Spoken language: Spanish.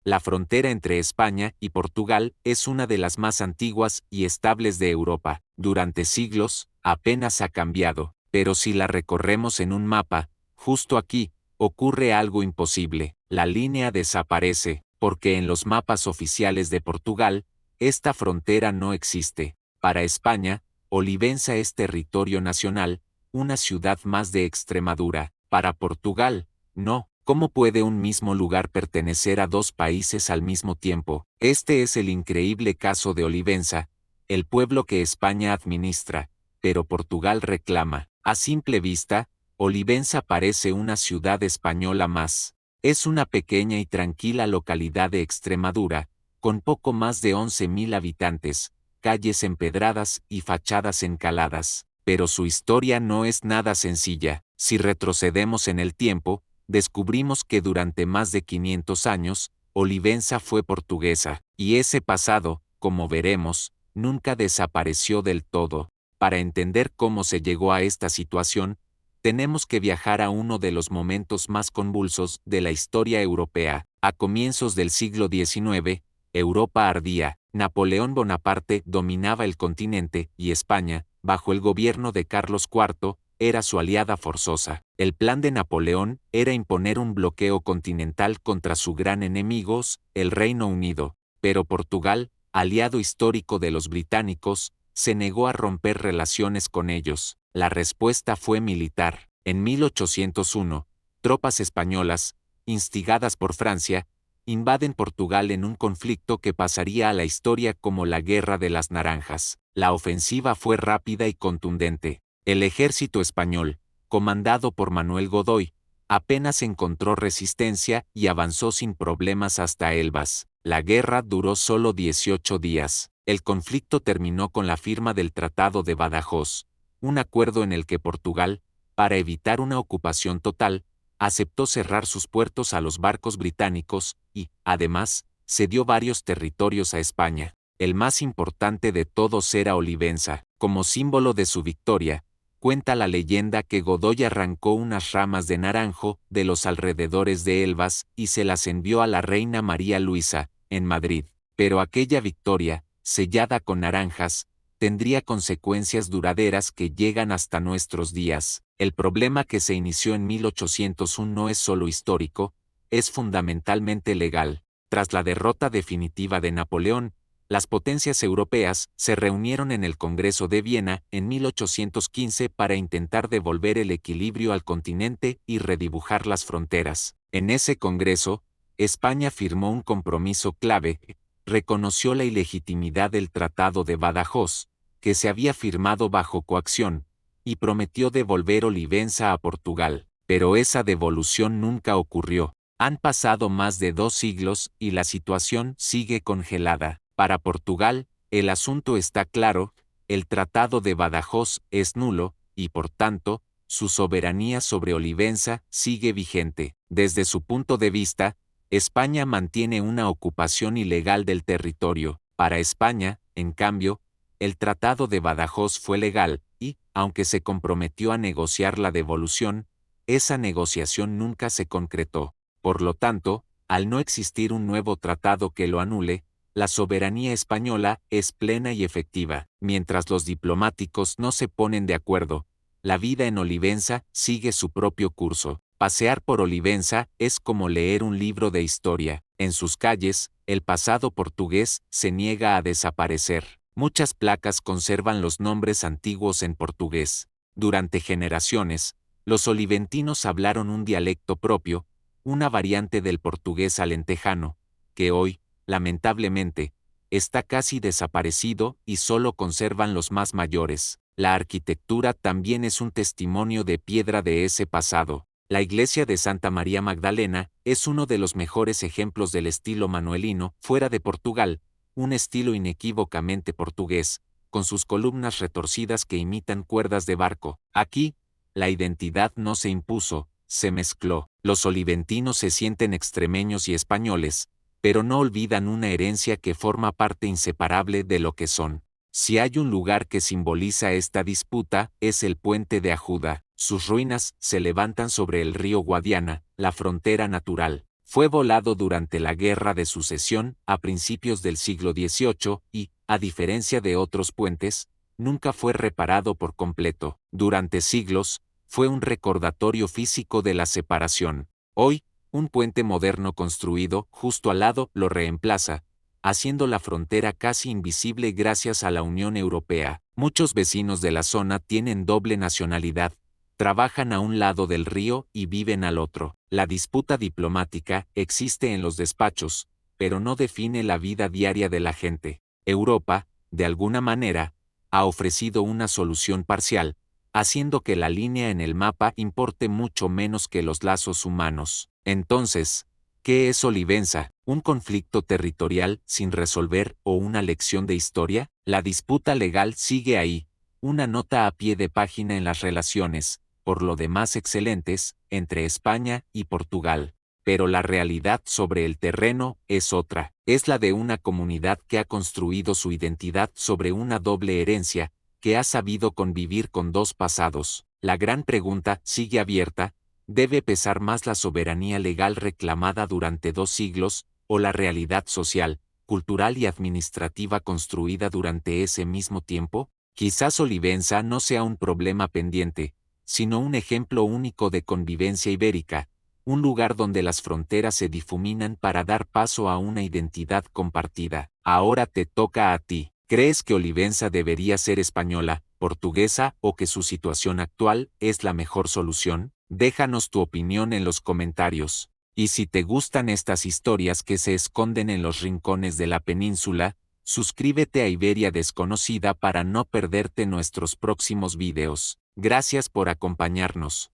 La frontera entre España y Portugal es una de las más antiguas y estables de Europa. Durante siglos, apenas ha cambiado, pero si la recorremos en un mapa, justo aquí, ocurre algo imposible. La línea desaparece, porque en los mapas oficiales de Portugal, esta frontera no existe. Para España, Olivenza es territorio nacional, una ciudad más de Extremadura. Para Portugal, no. ¿Cómo puede un mismo lugar pertenecer a dos países al mismo tiempo? Este es el increíble caso de Olivenza, el pueblo que España administra, pero Portugal reclama. A simple vista, Olivenza parece una ciudad española más. Es una pequeña y tranquila localidad de Extremadura, con poco más de 11.000 habitantes, calles empedradas y fachadas encaladas. Pero su historia no es nada sencilla. Si retrocedemos en el tiempo, descubrimos que durante más de 500 años, Olivenza fue portuguesa, y ese pasado, como veremos, nunca desapareció del todo. Para entender cómo se llegó a esta situación, tenemos que viajar a uno de los momentos más convulsos de la historia europea. A comienzos del siglo XIX, Europa ardía, Napoleón Bonaparte dominaba el continente y España, bajo el gobierno de Carlos IV, era su aliada forzosa. El plan de Napoleón era imponer un bloqueo continental contra su gran enemigo, el Reino Unido, pero Portugal, aliado histórico de los británicos, se negó a romper relaciones con ellos. La respuesta fue militar. En 1801, tropas españolas, instigadas por Francia, invaden Portugal en un conflicto que pasaría a la historia como la Guerra de las Naranjas. La ofensiva fue rápida y contundente. El ejército español, comandado por Manuel Godoy, apenas encontró resistencia y avanzó sin problemas hasta Elvas. La guerra duró solo 18 días. El conflicto terminó con la firma del Tratado de Badajoz, un acuerdo en el que Portugal, para evitar una ocupación total, aceptó cerrar sus puertos a los barcos británicos y, además, cedió varios territorios a España. El más importante de todos era Olivenza. Como símbolo de su victoria, cuenta la leyenda que Godoy arrancó unas ramas de naranjo de los alrededores de Elvas y se las envió a la reina María Luisa, en Madrid. Pero aquella victoria, sellada con naranjas, tendría consecuencias duraderas que llegan hasta nuestros días. El problema que se inició en 1801 no es solo histórico, es fundamentalmente legal. Tras la derrota definitiva de Napoleón, las potencias europeas se reunieron en el Congreso de Viena en 1815 para intentar devolver el equilibrio al continente y redibujar las fronteras. En ese Congreso, España firmó un compromiso clave, reconoció la ilegitimidad del Tratado de Badajoz, que se había firmado bajo coacción, y prometió devolver Olivenza a Portugal. Pero esa devolución nunca ocurrió. Han pasado más de 2 siglos y la situación sigue congelada. Para Portugal, el asunto está claro, el Tratado de Badajoz es nulo, y por tanto, su soberanía sobre Olivenza sigue vigente. Desde su punto de vista, España mantiene una ocupación ilegal del territorio. Para España, en cambio, el Tratado de Badajoz fue legal, y, aunque se comprometió a negociar la devolución, esa negociación nunca se concretó. Por lo tanto, al no existir un nuevo tratado que lo anule, la soberanía española es plena y efectiva. Mientras los diplomáticos no se ponen de acuerdo, la vida en Olivenza sigue su propio curso. Pasear por Olivenza es como leer un libro de historia. En sus calles, el pasado portugués se niega a desaparecer. Muchas placas conservan los nombres antiguos en portugués. Durante generaciones, los oliventinos hablaron un dialecto propio, una variante del portugués alentejano, que hoy, lamentablemente, está casi desaparecido y solo conservan los más mayores. La arquitectura también es un testimonio de piedra de ese pasado. La iglesia de Santa María Magdalena es uno de los mejores ejemplos del estilo manuelino fuera de Portugal, un estilo inequívocamente portugués, con sus columnas retorcidas que imitan cuerdas de barco. Aquí, la identidad no se impuso, se mezcló. Los oliventinos se sienten extremeños y españoles, pero no olvidan una herencia que forma parte inseparable de lo que son. Si hay un lugar que simboliza esta disputa, es el puente de Ajuda. Sus ruinas se levantan sobre el río Guadiana, la frontera natural. Fue volado durante la Guerra de Sucesión a principios del siglo XVIII y, a diferencia de otros puentes, nunca fue reparado por completo. Durante siglos, fue un recordatorio físico de la separación. Hoy, un puente moderno construido justo al lado lo reemplaza, haciendo la frontera casi invisible gracias a la Unión Europea. Muchos vecinos de la zona tienen doble nacionalidad, trabajan a un lado del río y viven al otro. La disputa diplomática existe en los despachos, pero no define la vida diaria de la gente. Europa, de alguna manera, ha ofrecido una solución parcial, haciendo que la línea en el mapa importe mucho menos que los lazos humanos. Entonces, ¿qué es Olivenza? ¿Un conflicto territorial sin resolver o una lección de historia? La disputa legal sigue ahí, una nota a pie de página en las relaciones, por lo demás excelentes, entre España y Portugal. Pero la realidad sobre el terreno es otra. Es la de una comunidad que ha construido su identidad sobre una doble herencia, que ha sabido convivir con dos pasados. La gran pregunta sigue abierta: ¿debe pesar más la soberanía legal reclamada durante 2 siglos, o la realidad social, cultural y administrativa construida durante ese mismo tiempo? Quizás Olivenza no sea un problema pendiente, sino un ejemplo único de convivencia ibérica, un lugar donde las fronteras se difuminan para dar paso a una identidad compartida. Ahora te toca a ti. ¿Crees que Olivenza debería ser española, portuguesa o que su situación actual es la mejor solución? Déjanos tu opinión en los comentarios. Y si te gustan estas historias que se esconden en los rincones de la península, suscríbete a Iberia Desconocida para no perderte nuestros próximos videos. Gracias por acompañarnos.